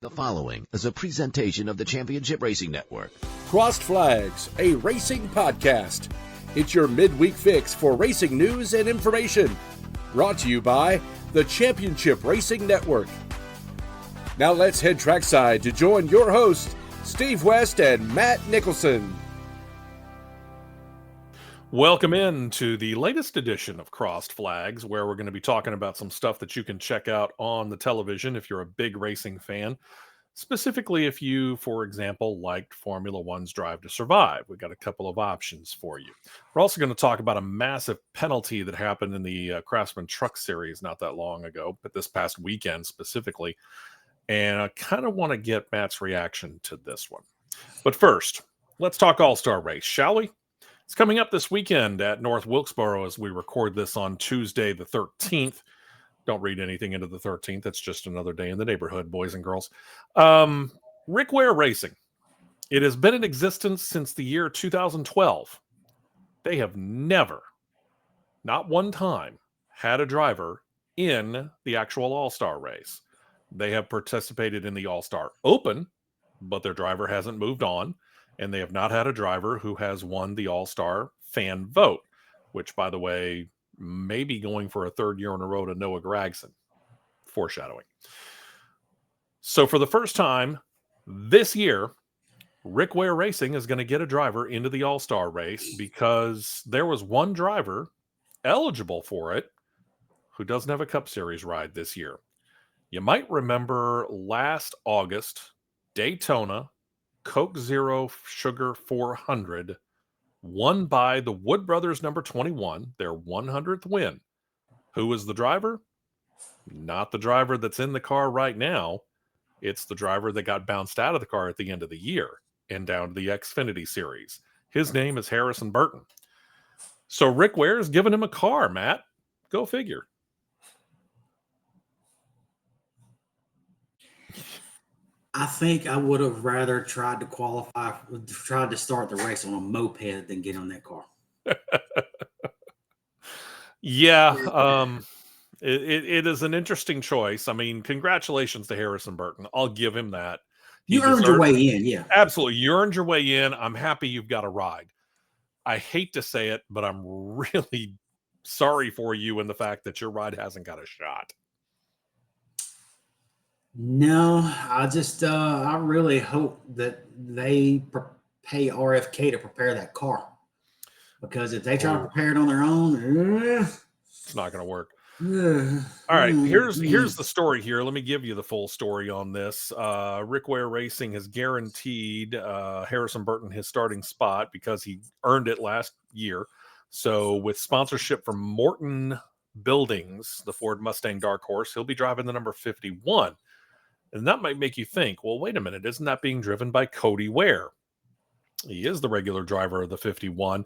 The following is a presentation of the Championship Racing Network. Crossed Flags, a racing podcast. It's your midweek fix for racing news and information. Brought to you by the Championship Racing Network. Now let's head trackside to join your hosts, Steve West and Matt Nicholson. Welcome in to the latest edition of Crossed Flags, where we're going to be talking about some stuff that you can check out on the television if you're a big racing fan. Specifically, if you, for example, liked Formula One's Drive to Survive. We've got a couple of options for you. We're also going to talk about a massive penalty that happened in the Craftsman Truck Series not that long ago, but this past weekend specifically. And I kind of want to get Matt's reaction to this one. But first, let's talk All-Star Race, shall we? It's coming up this weekend at North Wilkesboro as we record this on Tuesday the 13th. Don't read anything into the 13th. It's just another day in the neighborhood, boys and girls. Rick Ware Racing. It has been in existence since the year 2012. They have never, not one time, had a driver in the actual All-Star race. They have participated in the All-Star Open, but their driver hasn't moved on. And they have not had a driver who has won the All-Star fan vote, which, by the way, may be going for a third year in a row to Noah Gragson. Foreshadowing. So for the first time this year, Rick Ware Racing is going to get a driver into the All-Star race because there was one driver eligible for it who doesn't have a Cup Series ride this year. You might remember last August, Daytona, Coke Zero Sugar 400, won by the Wood Brothers number 21, their 100th win. Who was the driver? Not the driver that's in the car right now. It's the driver that got bounced out of the car at the end of the year and down to the Xfinity Series. His name is Harrison Burton. So Rick Ware's giving him a car, Matt. Go figure. I think I would have rather tried to start the race on a moped than get on that car. Yeah, it is an interesting choice. I mean, congratulations to Harrison Burton. I'll give him that. You earned your way in, yeah. Absolutely. You earned your way in. I'm happy you've got a ride. I hate to say it, but I'm really sorry for you in the fact that your ride hasn't got a shot. No, I really hope that they pay RFK to prepare that car, because if they try to prepare it on their own, it's not going to work. All right, here's the story here. Let me give you the full story on this. Rick Ware Racing has guaranteed Harrison Burton his starting spot because he earned it last year. So with sponsorship from Morton Buildings, the Ford Mustang Dark Horse, he'll be driving the number 51. And that might make you think, well, wait a minute, isn't that being driven by Cody Ware? He is the regular driver of the 51.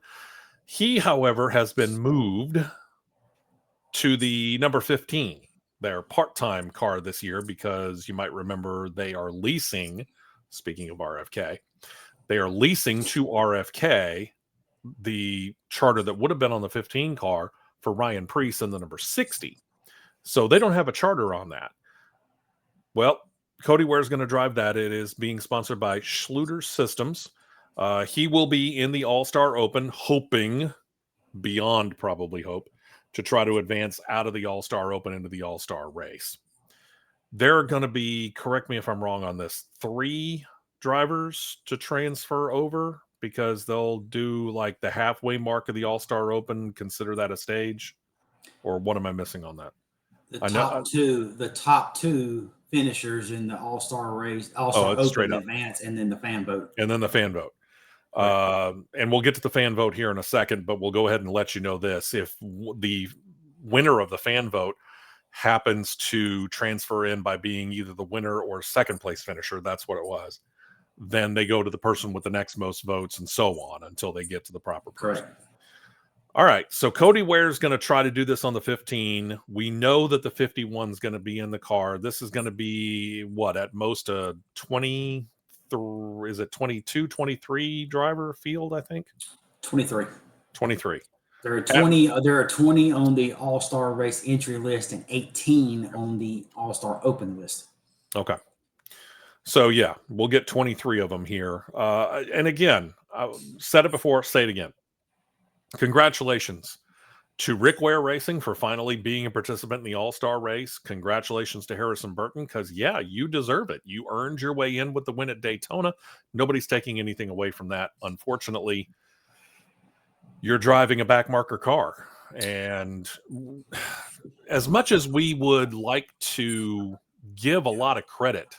He, however, has been moved to the number 15, their part-time car this year, because you might remember they are leasing, speaking of RFK, they are leasing to RFK the charter that would have been on the 15 car for Ryan Preece in the number 60. So they don't have a charter on that. Well, Cody Ware is going to drive that. It is being sponsored by Schluter Systems. He will be in the All-Star Open, hoping, beyond probably hope, to try to advance out of the All-Star Open into the All-Star race. There are going to be, correct me if I'm wrong on this, 3 drivers to transfer over, because they'll do like the halfway mark of the All-Star Open, consider that a stage? Or what am I missing on that? The top two finishers in the All-Star race, All-Star Open advance, and then the fan vote. Right. And we'll get to the fan vote here in a second, but we'll go ahead and let you know this. If the winner of the fan vote happens to transfer in by being either the winner or second place finisher, that's what it was, then they go to the person with the next most votes and so on until they get to the proper person. Correct. All right, so Cody Ware is going to try to do this on the 15. We know that the 51 is going to be in the car. This is going to be, what, at most a 23, is it 22, 23 driver field, I think? 23. 23. There are 20 on the All-Star race entry list and 18 on the All-Star Open list. Okay. So, yeah, we'll get 23 of them here. And again, I said it before, say it again. Congratulations to Rick Ware Racing for finally being a participant in the All-Star race. Congratulations to Harrison Burton because, yeah, you deserve it. You earned your way in with the win at Daytona. Nobody's taking anything away from that. Unfortunately, you're driving a backmarker car. And as much as we would like to give a lot of credit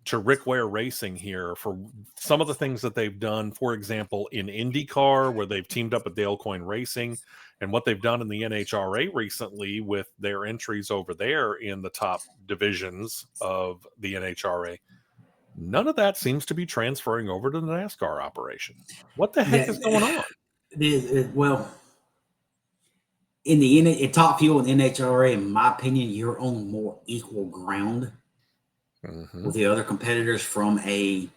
to Rick Ware Racing here for some of the things that they've done, for example, in IndyCar, where they've teamed up with Dale Coyne Racing, and what they've done in the NHRA recently with their entries over there in the top divisions of the NHRA. None of that seems to be transferring over to the NASCAR operation. What the heck is going on? Well, in Top Fuel and NHRA, in my opinion, you're on more equal ground with the other competitors from an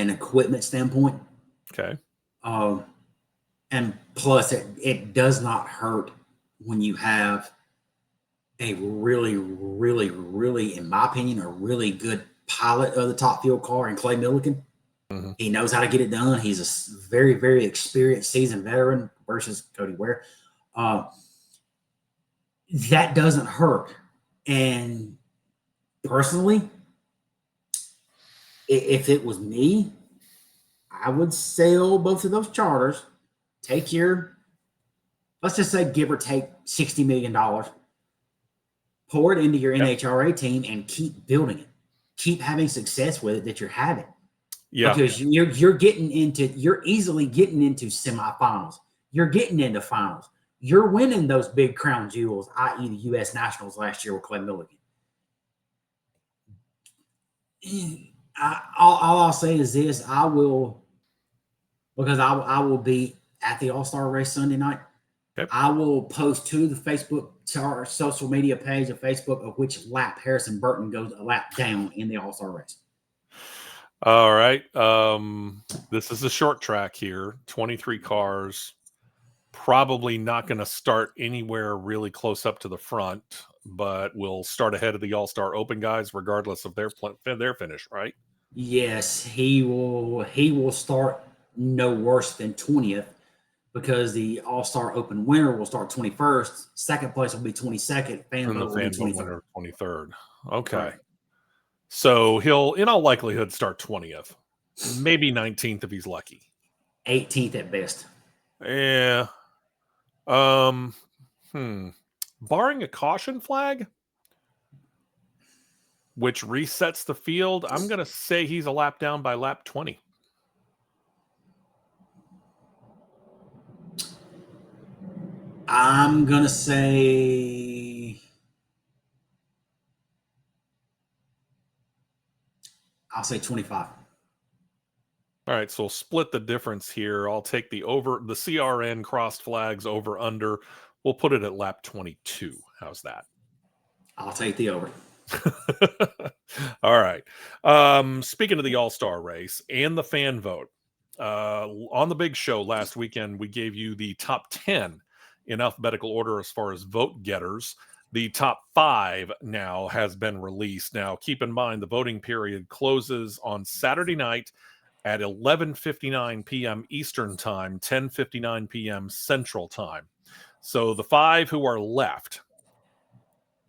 equipment standpoint. Okay. And plus, it does not hurt when you have a really, really, really, in my opinion, a really good pilot of the Top Fuel car in Clay Millican. He knows how to get it done. He's a very, very experienced, seasoned veteran versus Cody Ware. That doesn't hurt. And personally, if it was me, I would sell both of those charters, take let's just say give or take $60 million, pour it into your NHRA team and keep building it. Keep having success with it that you're having. Yeah. Because you're easily getting into semifinals. You're getting into finals. You're winning those big crown jewels, i.e. the U.S. Nationals last year with Clay Millican. All I'll say is this: I will be at the All-Star race Sunday night. Okay. I will post to the Facebook, to our social media page of Facebook, of which lap Harrison Burton goes a lap down in the All-Star race. All right. This is a short track here. 23 cars. Probably not going to start anywhere really close up to the front, but we'll start ahead of the All-Star Open guys, regardless of their finish, right? Yes, he will start no worse than 20th because the All-Star Open winner will start 21st. Second place will be 22nd. Fan vote will be 23rd. 23rd. Okay. Right. So he'll, in all likelihood, start 20th. Maybe 19th if he's lucky. 18th at best. Yeah. Barring a caution flag, which resets the field, I'm going to say he's a lap down by lap 20. I'm going to say I'll say 25. All right, so we'll split the difference here. I'll take the CRN crossed flags over under. We'll put it at lap 22. How's that? I'll take the over. All right. Speaking of the All-Star race and the fan vote, on the big show last weekend, we gave you the top 10 in alphabetical order as far as vote getters. The top 5 now has been released. Now, keep in mind, the voting period closes on Saturday night at 11:59 p.m. Eastern Time, 10:59 p.m. Central Time. So the 5 who are left: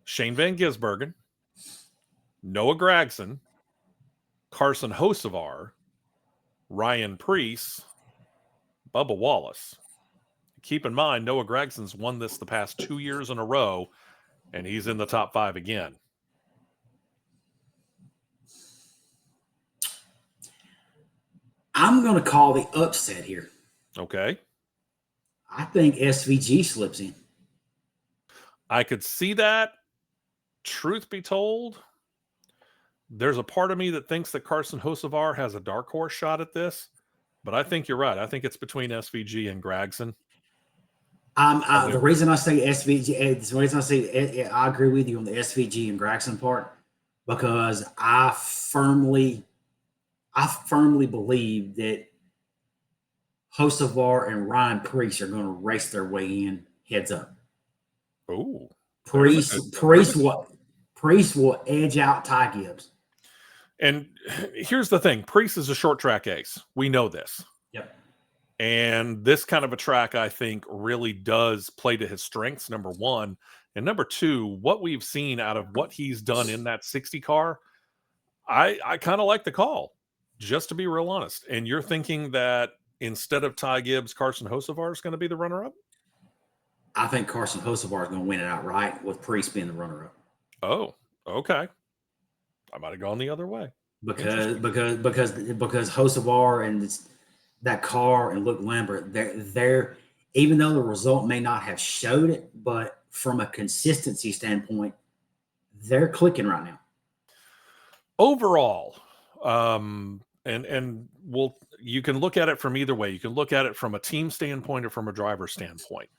Shane Van Gisbergen, Noah Gragson, Carson Hocevar, Ryan Preece, Bubba Wallace. Keep in mind, Noah Gragson's won this the past 2 years in a row, and he's in the top 5 again. I'm going to call the upset here. Okay. I think SVG slips in. I could see that. Truth be told, there's a part of me that thinks that Carson Hocevar has a dark horse shot at this, but I think you're right. I think it's between SVG and Gragson. The reason I say SVG, the reason I say I agree with you on the SVG and Gragson part, because I firmly believe that Hocevar and Ryan Preece are going to race their way in heads up. Oh, Preece will edge out Ty Gibbs. And here's the thing. Priest is a short track ace. We know this. Yep. And this kind of a track, I think, really does play to his strengths, number one. And number two, what we've seen out of what he's done in that 60 car, I kind of like the call, just to be real honest. And you're thinking that instead of Ty Gibbs, Carson Hocevar is going to be the runner-up? I think Carson Hocevar is going to win it outright with Priest being the runner-up. Oh, okay. I might have gone the other way. Because Hocevar and that car and Luke Lambert, they're even though the result may not have showed it, but from a consistency standpoint, they're clicking right now. Overall, you can look at it from either way. You can look at it from a team standpoint or from a driver standpoint.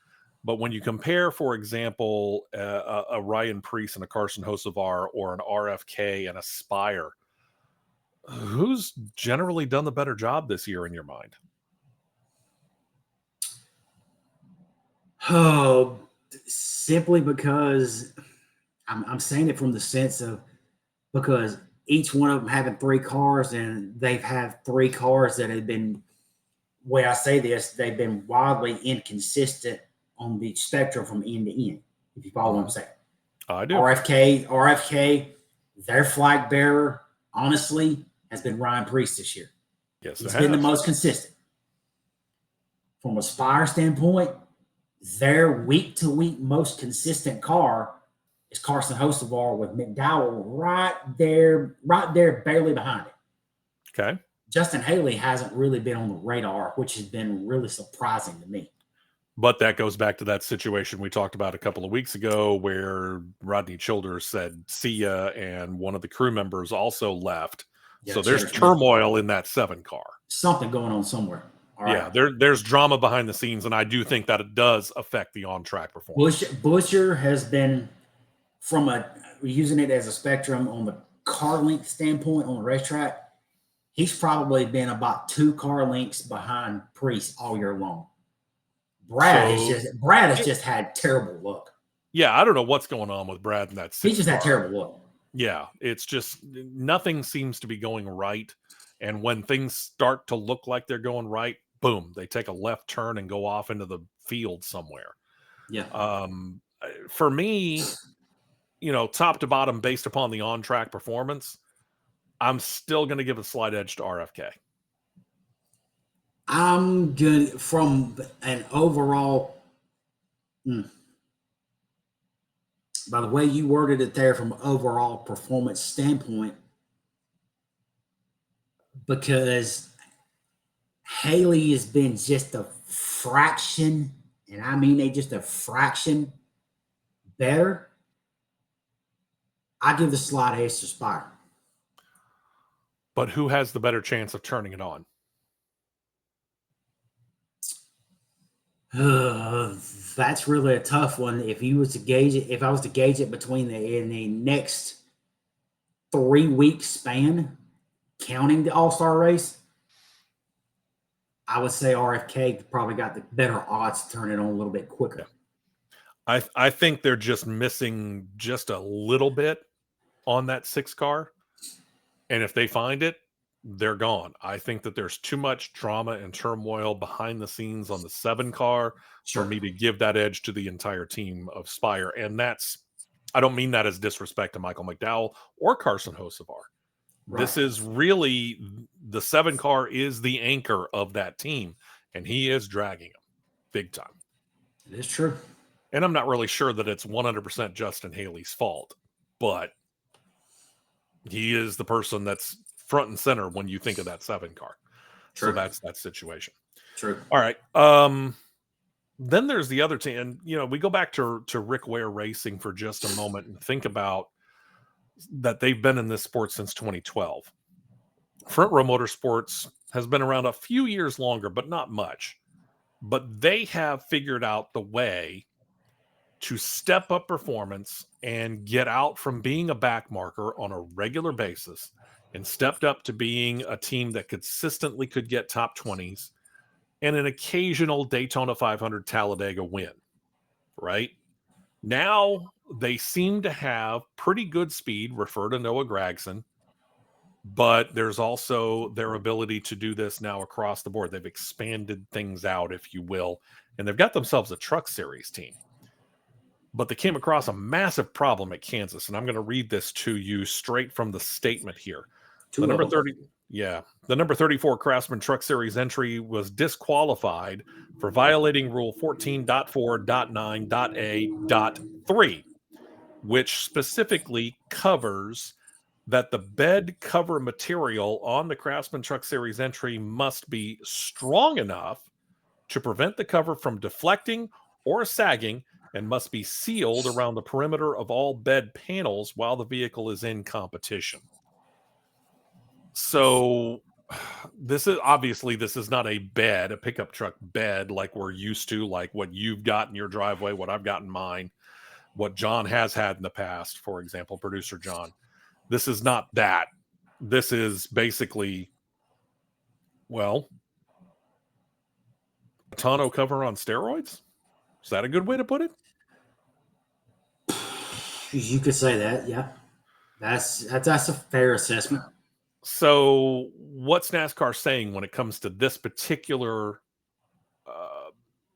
But when you compare, for example, a Ryan Preece and a Carson Hocevar, or an RFK and a Spire, who's generally done the better job this year in your mind? Oh, simply because I'm saying it from the sense of because each one of them having three cars, and they've had three cars that have been, way I say this, they've been wildly inconsistent on the spectrum from end to end, if you follow what I'm saying. I do. RFK, their flag bearer, honestly, has been Ryan Preece this year. Yes, he's been the most consistent. From a Spire standpoint, their week-to-week most consistent car is Carson Hocevar with McDowell right there, barely behind it. Okay. Justin Haley hasn't really been on the radar, which has been really surprising to me. But that goes back to that situation we talked about a couple of weeks ago where Rodney Childers said, see ya, and one of the crew members also left. Yeah, so there's turmoil in that 7 car. Something going on somewhere. All right. There's drama behind the scenes, and I do think that it does affect the on-track performance. Buscher has been, using it as a spectrum on the car length standpoint on the racetrack, he's probably been about 2 car lengths behind Preece all year long. Brad has just had terrible luck. Yeah, I don't know what's going on with Brad in that. He just had terrible luck. Yeah, it's just nothing seems to be going right. And when things start to look like they're going right, boom, they take a left turn and go off into the field somewhere. Yeah. For me, top to bottom, based upon the on-track performance, I'm still going to give a slight edge to RFK. I'm good from an overall. By the way you worded it there, from an overall performance standpoint, because Haley has been just a fraction, and I mean just a fraction better, I give the slight edge to Spire. But who has the better chance of turning it on? That's really a tough one. If I was to gauge it between in the next 3-week span, counting the All-Star race, I would say RFK probably got the better odds to turn it on a little bit quicker. I think they're just missing just a little bit on that 6 car. And if they find it, they're gone. I think that there's too much drama and turmoil behind the scenes on the 7 car for me to give that edge to the entire team of Spire. And I don't mean that as disrespect to Michael McDowell or Carson Hocevar. Right. This is really, the 7 car is the anchor of that team, and he is dragging them big time. It is true. And I'm not really sure that it's 100% Justin Haley's fault, but he is the person that's front and center when you think of that 7 car. True. So that's that situation. True. All right. Then there's the other team. And, we go back to Rick Ware Racing for just a moment and think about that they've been in this sport since 2012. Front Row Motorsports has been around a few years longer, but not much. But they have figured out the way to step up performance and get out from being a back marker on a regular basis and stepped up to being a team that consistently could get top 20s and an occasional Daytona 500 Talladega win, right? Now they seem to have pretty good speed, refer to Noah Gragson, but there's also their ability to do this now across the board. They've expanded things out, if you will, and they've got themselves a truck series team. But they came across a massive problem at Kansas, and I'm going to read this to you straight from the statement here. The number 34 Craftsman Truck Series entry was disqualified for violating Rule 14.4.9.a.3, which specifically covers that the bed cover material on the Craftsman Truck Series entry must be strong enough to prevent the cover from deflecting or sagging, and must be sealed around the perimeter of all bed panels while the vehicle is in competition. So this is not a bed, a pickup truck bed like we're used to, like what you've got in your driveway, what I've got in mine, what John has had in the past, for example, producer John. This is not that. This is basically, well, a tonneau cover on steroids? Is that a good way to put it? You could say that, yeah. That's a fair assessment. So what's NASCAR saying when it comes to this particular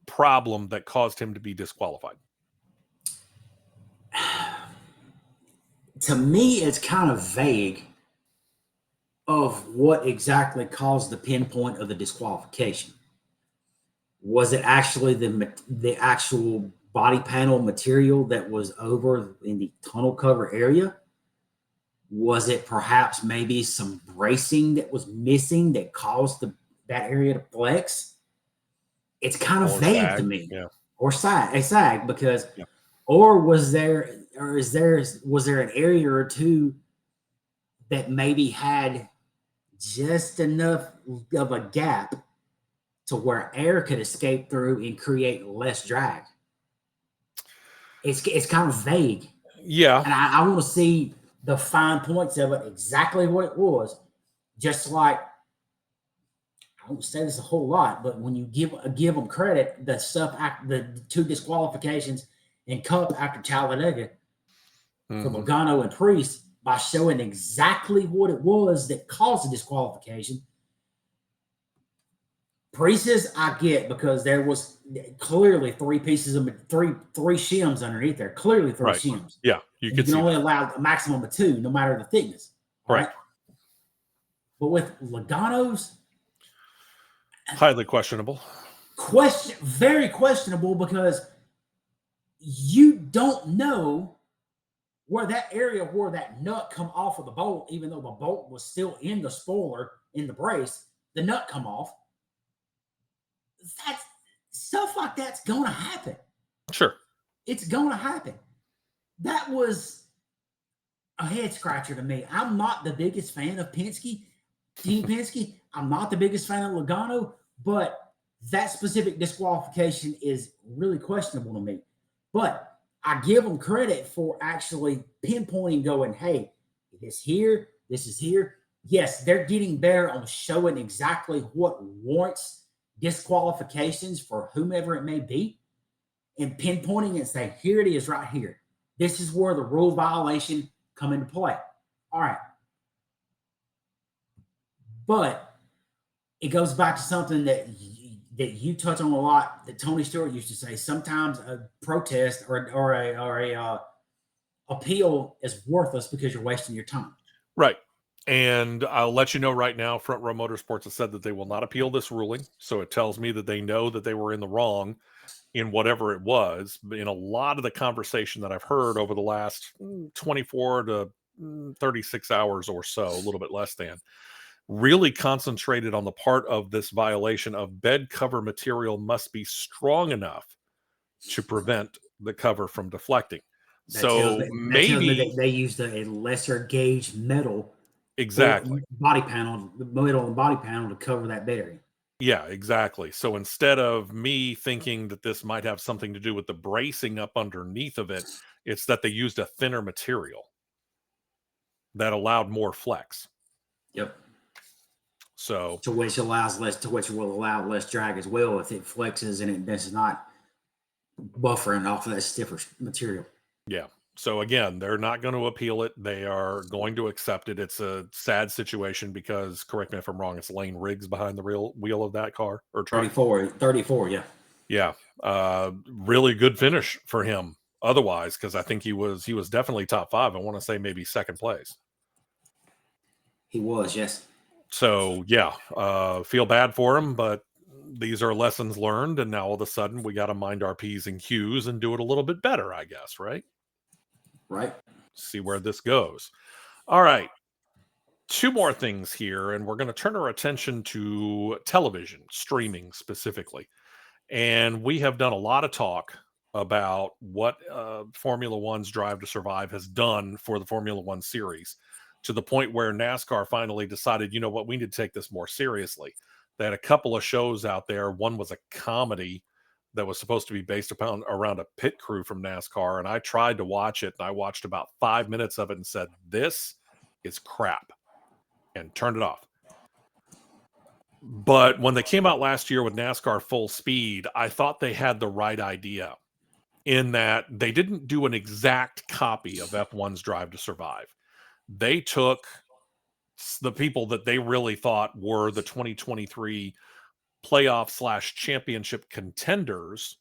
problem that caused him to be disqualified? To me, it's kind of vague of what exactly caused the pinpoint of the disqualification. Was it actually the actual body panel material that was over in the tunnel cover area? Was it perhaps maybe some bracing that was missing that caused that area to flex? It's kind of vague to me. Yeah. Or sag because, yeah. Or was there an area or two that maybe had just enough of a gap to where air could escape through and create less drag? It's kind of vague. Yeah. And I want to see the fine points of it, exactly what it was. Just like, I don't say this a whole lot, but when you give them credit, the two disqualifications in Cup after Talladega for Logano and Priest, by showing exactly what it was that caused the disqualification. Priest's I get, because there was clearly three shims underneath there. Clearly three shims. Yeah, you can only allow a maximum of two, no matter the thickness. Right. But with Logano's, highly questionable. Very questionable, because you don't know where that area where that nut come off of the bolt, even though the bolt was still in the spoiler, in the brace, the nut come off. That's stuff like that's going to happen. Sure. It's going to happen. That was a head scratcher to me. I'm not the biggest fan of Team Penske. I'm not the biggest fan of Logano, but that specific disqualification is really questionable to me. But I give them credit for actually pinpointing, going, hey, this here, this is here. Yes, they're getting better on showing exactly what warrants disqualifications for whomever it may be, and pinpointing and saying, here it is right here. This is where the rule violation come into play. All right. But it goes back to something that you touch on a lot, that Tony Stewart used to say. Sometimes a protest or a appeal is worthless because you're wasting your time. Right. And I'll let you know right now, Front Row Motorsports has said that they will not appeal this ruling. So it tells me that they know that they were in the wrong in whatever it was. In a lot of the conversation that I've heard over the last 24 to 36 hours or so, a little bit less than, really concentrated on the part of this violation of bed cover material must be strong enough to prevent the cover from deflecting. Maybe they used a lesser gauge metal. Exactly. Body panel, the metal and body panel to cover that bearing. Yeah, exactly. So instead of me thinking that this might have something to do with the bracing up underneath of it, it's that they used a thinner material that allowed more flex. Yep. So to which will allow less drag as well if it flexes and it does not buffering off of that stiffer material. Yeah. So again, they're not going to appeal it. They are going to accept it. It's a sad situation because, correct me if I'm wrong, it's Lane Riggs behind the real wheel of that car or truck. 34, yeah. Yeah. Really good finish for him otherwise, because I think he was definitely top 5. I want to say maybe second place. He was, yes. So yeah, feel bad for him, but these are lessons learned, and now all of a sudden we got to mind our P's and Q's and do it a little bit better, I guess, right? Right. See where this goes. All right. 2 more things here, and we're going to turn our attention to television, streaming specifically. And we have done a lot of talk about what Formula One's Drive to Survive has done for the Formula One series, to the point where NASCAR finally decided, you know what, we need to take this more seriously. They had a couple of shows out there. One was a comedy that was supposed to be based upon around a pit crew from NASCAR, and I tried to watch it, and I watched about 5 minutes of it and said, this is crap, and turned it off. But when they came out last year with NASCAR Full Speed, I thought they had the right idea, in that they didn't do an exact copy of F1's Drive to Survive. They took the people that they really thought were the 2023 playoff / championship contenders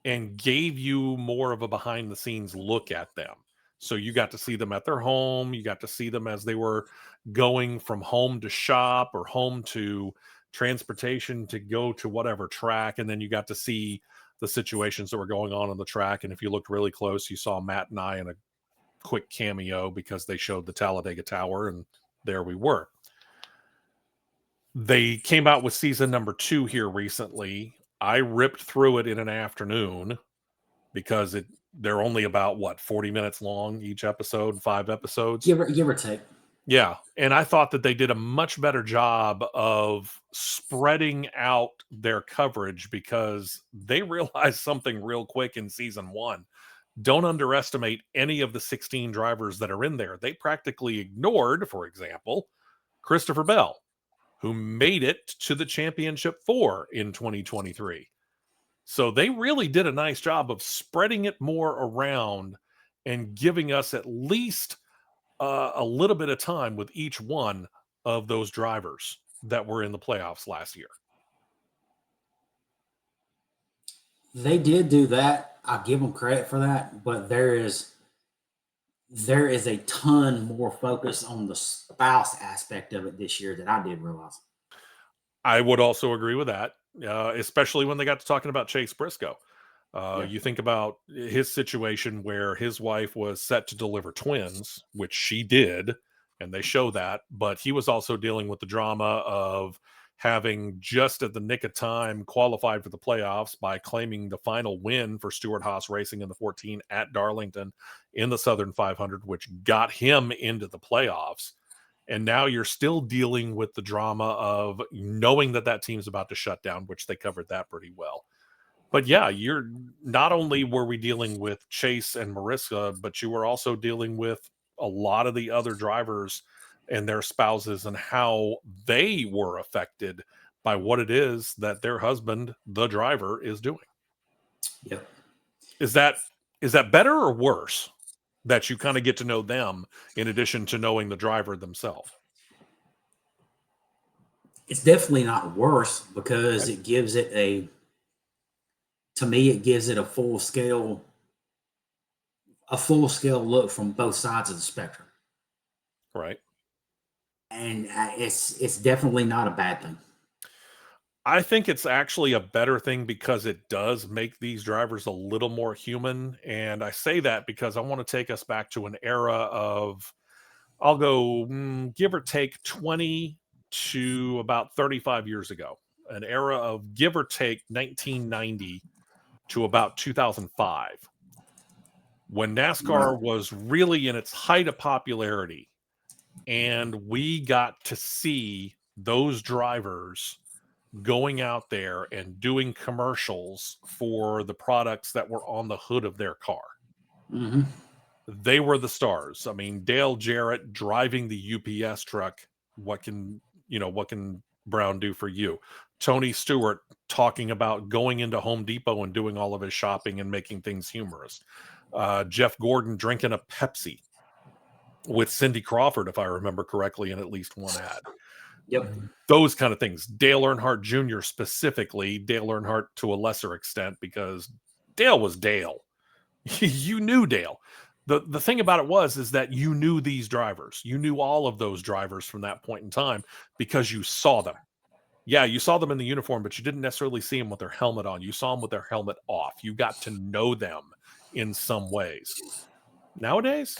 and gave you more of a behind the scenes look at them. So you got to see them at their home. You got to see them as they were going from home to shop or home to transportation to go to whatever track. And then you got to see the situations that were going on the track. And if you looked really close, you saw Matt and I in a quick cameo because they showed the Talladega Tower, and there we were. They came out with season number 2 here recently. I ripped through it in an afternoon because they're only about 40 minutes long each episode, 5 episodes. Give or take. Yeah. And I thought that they did a much better job of spreading out their coverage, because they realized something real quick in season 1. Don't underestimate any of the 16 drivers that are in there. They practically ignored, for example, Christopher Bell, who made it to the championship 4 in 2023. So they really did a nice job of spreading it more around and giving us at least a little bit of time with each one of those drivers that were in the playoffs last year. They did do that. I'll give them credit for that, but there is a ton more focus on the spouse aspect of it this year that I did realize. I would also agree with that, especially when they got to talking about Chase Briscoe. You think about his situation where his wife was set to deliver twins, which she did, and they show that, but he was also dealing with the drama of having just at the nick of time qualified for the playoffs by claiming the final win for Stewart-Haas Racing in the 14 at Darlington in the Southern 500, which got him into the playoffs. And now you're still dealing with the drama of knowing that team's about to shut down, which they covered that pretty well. But yeah, you're not only were we dealing with Chase and Marissa, but you were also dealing with a lot of the other drivers and their spouses and how they were affected by what it is that their husband, the driver, is doing. Yep. Is that better or worse that you kind of get to know them in addition to knowing the driver themselves? It's definitely not worse, because it gives it a full scale look from both sides of the spectrum. Right. And it's definitely not a bad thing. I think it's actually a better thing because it does make these drivers a little more human. And I say that because I want to take us back to an era of, I'll go give or take 20 to about 35 years ago, an era of give or take 1990 to about 2005, when NASCAR was really in its height of popularity. And we got to see those drivers going out there and doing commercials for the products that were on the hood of their car. Mm-hmm. They were the stars. I mean, Dale Jarrett driving the UPS truck. What can Brown do for you? Tony Stewart talking about going into Home Depot and doing all of his shopping and making things humorous. Jeff Gordon drinking a Pepsi with Cindy Crawford, if I remember correctly, in at least one ad. Yep. Those kind of things. Dale Earnhardt Jr. specifically, Dale Earnhardt to a lesser extent, because Dale was Dale. You knew Dale. The thing about it is that you knew these drivers. You knew all of those drivers from that point in time because you saw them. Yeah, you saw them in the uniform, but you didn't necessarily see them with their helmet on. You saw them with their helmet off. You got to know them in some ways. Nowadays,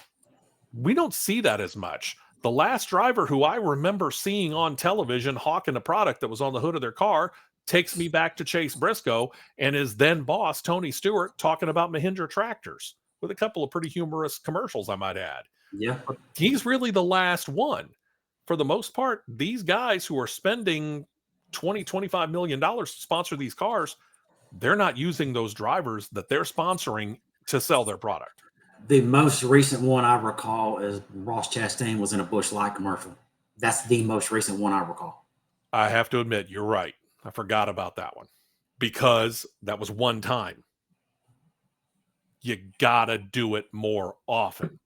we don't see that as much. The last driver who I remember seeing on television hawking a product that was on the hood of their car takes me back to Chase Briscoe and his then boss, Tony Stewart, talking about Mahindra tractors with a couple of pretty humorous commercials, I might add. Yeah. But he's really the last one. For the most part, these guys who are spending $20-25 million to sponsor these cars, they're not using those drivers that they're sponsoring to sell their product. The most recent one I recall is Ross Chastain was in a Busch Light commercial. That's the most recent one I recall. I have to admit, you're right. I forgot about that one because that was one time. You gotta do it more often.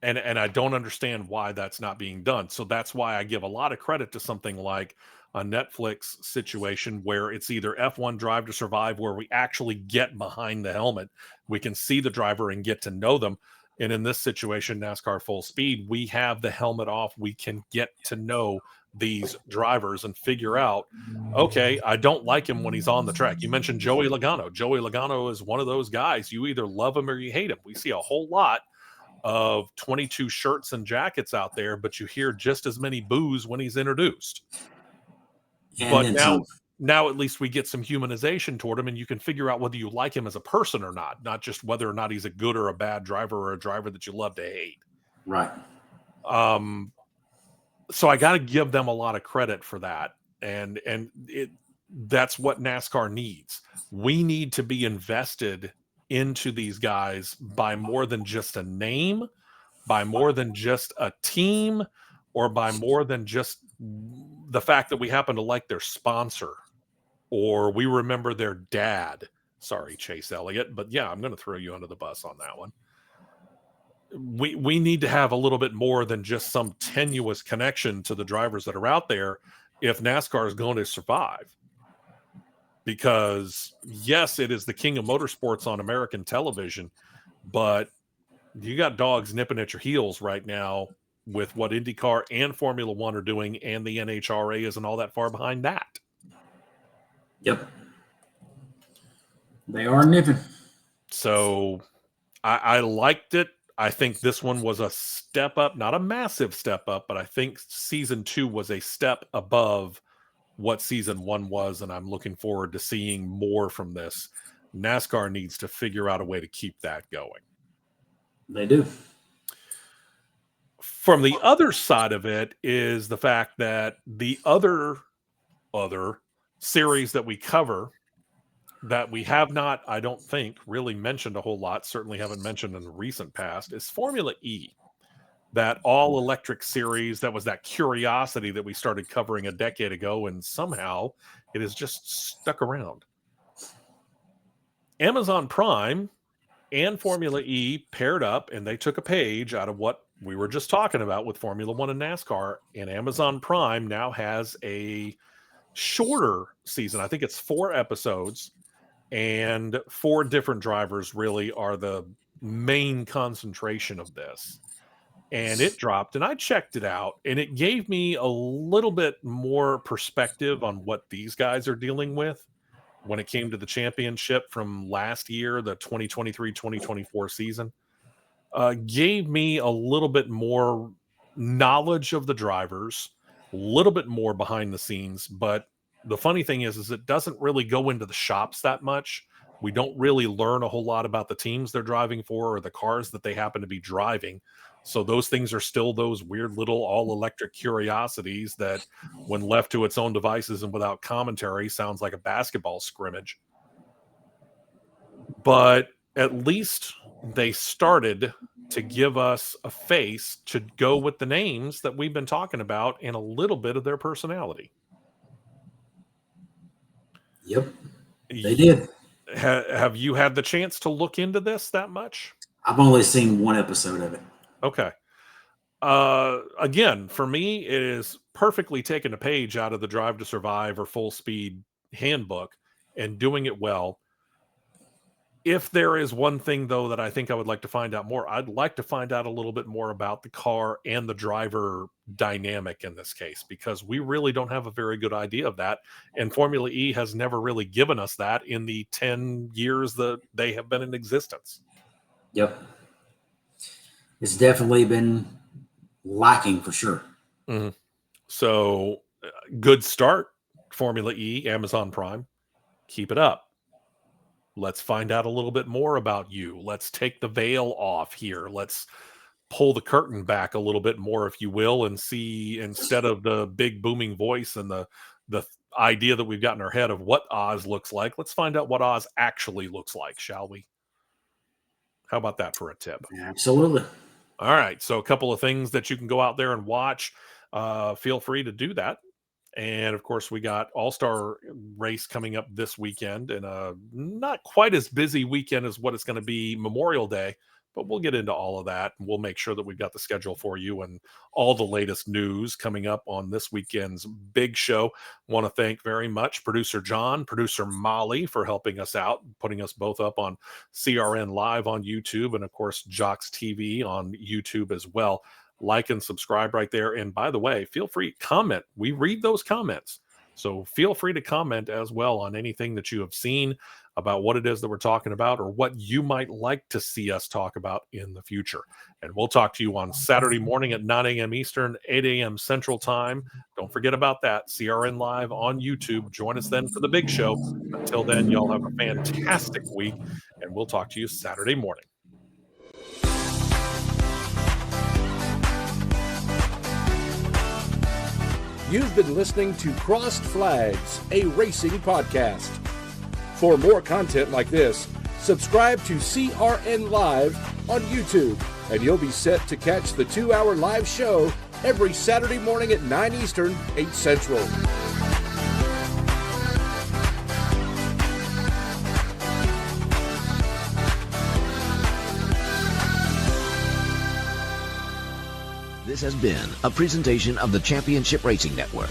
And I don't understand why that's not being done. So that's why I give a lot of credit to something like a Netflix situation where it's either F1 Drive to Survive, where we actually get behind the helmet. We can see the driver and get to know them. And in this situation, NASCAR Full Speed, we have the helmet off. We can get to know these drivers and figure out, okay, I don't like him when he's on the track. You mentioned Joey Logano. Joey Logano is one of those guys. You either love him or you hate him. We see a whole lot of 22 shirts and jackets out there, but you hear just as many boos when he's introduced. And but now at least we get some humanization toward him, and you can figure out whether you like him as a person or not just whether or not he's a good or a bad driver or a driver that you love to hate. Right. So I got to give them a lot of credit for that. And that's what NASCAR needs. We need to be invested into these guys by more than just a name, by more than just a team, or by more than just the fact that we happen to like their sponsor or we remember their dad. Sorry, Chase Elliott, but yeah, I'm going to throw you under the bus on that one. We need to have a little bit more than just some tenuous connection to the drivers that are out there if NASCAR is going to survive. Because yes, it is the king of motorsports on American television, but you got dogs nipping at your heels right now with what IndyCar and Formula One are doing, and the NHRA isn't all that far behind that. Yep. They are nipping. So I liked it. I think this one was a step up, not a massive step up, but I think season 2 was a step above what season 1 was, and I'm looking forward to seeing more from this. NASCAR needs to figure out a way to keep that going. They do. From the other side of it is the fact that the other series that we cover that we have not, I don't think, really mentioned a whole lot, certainly haven't mentioned in the recent past, is Formula E. That all-electric series that was that curiosity that we started covering a decade ago, and somehow it has just stuck around. Amazon Prime and Formula E paired up, and they took a page out of what we were just talking about with Formula One and NASCAR, and Amazon Prime now has a shorter season. I think it's 4 episodes, and 4 different drivers really are the main concentration of this. And it dropped, and I checked it out, and it gave me a little bit more perspective on what these guys are dealing with when it came to the championship from last year, the 2023-2024 season. Gave me a little bit more knowledge of the drivers, a little bit more behind the scenes. But the funny thing is it doesn't really go into the shops that much. We don't really learn a whole lot about the teams they're driving for or the cars that they happen to be driving. So those things are still those weird little all-electric curiosities that, when left to its own devices and without commentary, sounds like a basketball scrimmage. But at least they started to give us a face to go with the names that we've been talking about and a little bit of their personality. Yep, they did. Have you had the chance to look into this that much? I've only seen one episode of it. Okay. Again, for me, it is perfectly taking a page out of the Drive to Survive or Full Speed handbook and doing it well. If there is one thing, though, that I think I would like to find out more, I'd like to find out a little bit more about the car and the driver dynamic in this case, because we really don't have a very good idea of that. And Formula E has never really given us that in the 10 years that they have been in existence. Yep. It's definitely been lacking for sure. Mm-hmm. So, good start, Formula E, Amazon Prime. Keep it up. Let's find out a little bit more about you. Let's take the veil off here. Let's pull the curtain back a little bit more, if you will, and see, instead of the big booming voice and the idea that we've got in our head of what Oz looks like, let's find out what Oz actually looks like, shall we? How about that for a tip? Absolutely. All right. So a couple of things that you can go out there and watch. Feel free to do that. And of course, we got All-Star race coming up this weekend, and a not quite as busy weekend as what it's going to be Memorial Day, but we'll get into all of that. And we'll make sure that we've got the schedule for you and all the latest news coming up on this weekend's big show. Want to thank very much producer John, producer Molly for helping us out, putting us both up on CRN Live on YouTube, and of course, Jocks TV on YouTube as well. Like and subscribe right there. And by the way, feel free to comment. We read those comments. So feel free to comment as well on anything that you have seen about what it is that we're talking about, or what you might like to see us talk about in the future. And we'll talk to you on Saturday morning at 9 a.m. Eastern, 8 a.m. Central Time. Don't forget about that. CRN Live on YouTube. Join us then for the big show. Until then, y'all have a fantastic week, and we'll talk to you Saturday morning. You've been listening to Crossed Flags, a racing podcast. For more content like this, subscribe to CRN Live on YouTube, and you'll be set to catch the 2-hour live show every Saturday morning at 9 Eastern, 8 Central. This has been a presentation of the Championship Racing Network.